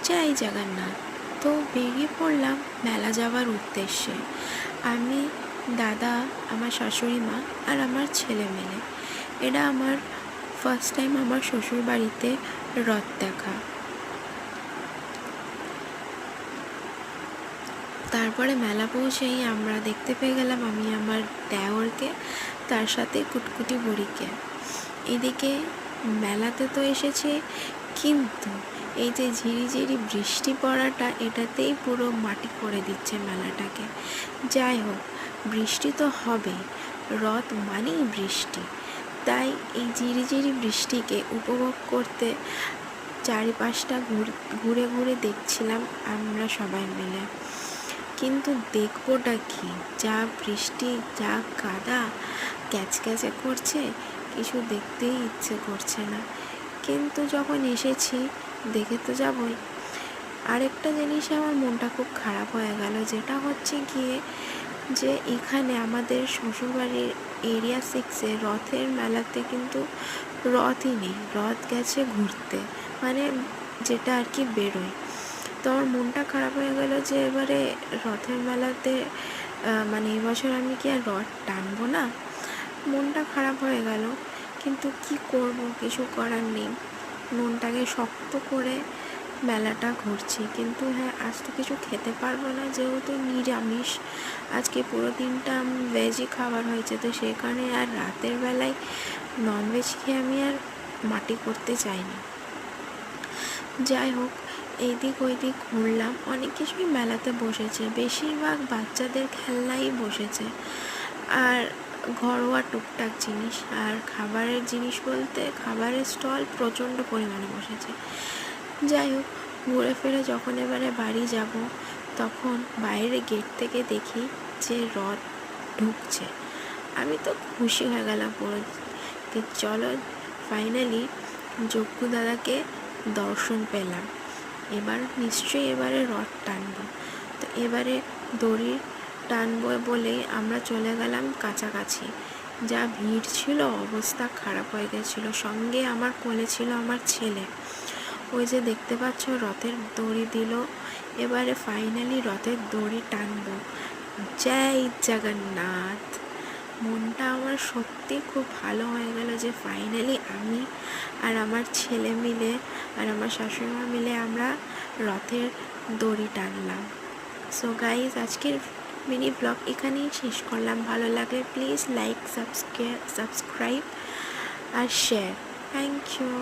জয় জগন্নাথ। তো বেরিয়ে পড়লাম মেলা যাওয়ার উদ্দেশ্যে। আমি, দাদা, আমার শাশুড়ি মা আর আমার ছেলে মিলে। এটা আমার ফার্স্ট টাইম আমার শ্বশুর বাড়িতে রথ দেখা। তারপরে মেলা পৌঁছেই আমরা দেখতে পেয়ে গেলাম আমি আমার দেওরকে, তার সাথে কুটকুটি বুড়িকে। এদিকে মেলাতে তো এসেছি, কিন্তু এই যে ঝিরিঝিরি বৃষ্টি পড়াটা এটাতেই পুরো মাটি করে দিচ্ছে মেলাটাকে। যাই হোক, বৃষ্টি তো হবেই, রথ মানেই বৃষ্টি। তাই এই ঝিরিঝিরি বৃষ্টিকে উপভোগ করতে চারিপাশটা ঘুরে ঘুরে দেখছিলাম আমরা সবাই মিলে। কিন্তু দেখবোটা কি, যা বৃষ্টি, যা কাদা, ক্যাচক্যাচে করছে, কিছু দেখতেই ইচ্ছে করছে না। কিন্তু যখন এসেছি দেখে তো যাবই। আরেকটা জিনিসে আমার মনটা খুব খারাপ হয়ে গেল, যেটা হচ্ছে গিয়ে যে এখানে আমাদের শ্বশুরবাড়ির এরিয়া 6-এ রথের মেলাতে কিন্তু রথই নেই, রথ গেছে ঘুরতে, মানে যেটা আর কি বেরোয়। তো আমার মনটা খারাপ হয়ে গেল যে এবারে রথের মেলাতে মানে এবছর আমি কি আর রথ টানবো না। মনটা খারাপ হয়ে গেল, কিন্তু কি করব, কিছু করার নেই। মনটাকে শক্ত করে মেলাটা ঘুরছি। কিন্তু হ্যাঁ, আজ তো কিছু খেতে পারবো না, যেহেতু নিরামিষ। আজকে পুরো দিনটা ভেজই খাবার হয়েছে, তো সেই কারণে আর রাতের বেলায় ননভেজ খেয়ে আমি আর মাটি করতে চাইনি। যাই হোক, এইদিক ওইদিক ঘুরলাম, অনেক কিছুই মেলাতে বসেছে, বেশিরভাগ বাচ্চাদের খেলনাই বসেছে, আর ঘরোয়া টুকটাক জিনিস। আর খাবারের জিনিস বলতে খাবারের স্টল প্রচণ্ড পরিমাণে বসেছে। যাই হোক, ঘুরে ফিরে যখন এবারে বাড়ি যাব, তখন বাইরে গেট থেকে দেখি যে রথ ঢুকছে। আমি তো খুশি হয়ে গেলাম পুরো। চলো, ফাইনালি যজ্ঞু দাদাকে দর্শন পেলাম। এবার নিশ্চয়ই এবারে রথ টানবো। তো এবারে দড়ি টানবো বলেই আমরা চলে গেলাম কাছাকাছি। যা ভিড় ছিল, অবস্থা খারাপ হয়ে গেছিলো। সঙ্গে আমার কোলে ছিল আমার ছেলে। ওই যে দেখতে পাচ্ছ, রথের দড়ি দিল। এবারে ফাইনালি রথের দড়ি টানবো। জয় জগন্নাথ। মনটা আমার সত্যি খুব ভালো হয়ে গেল যে ফাইনালি আমি আর আমার ছেলে মিলে আর আমার শাশুড়িমা মিলে আমরা রথের দড়ি টানলাম। সো গাইজ, আজকের মিনি ব্লগ এখানেই শেষ করলাম। ভালো লাগলে প্লিজ লাইক, সাবস্ক্রাইব আর শেয়ার। Thank you.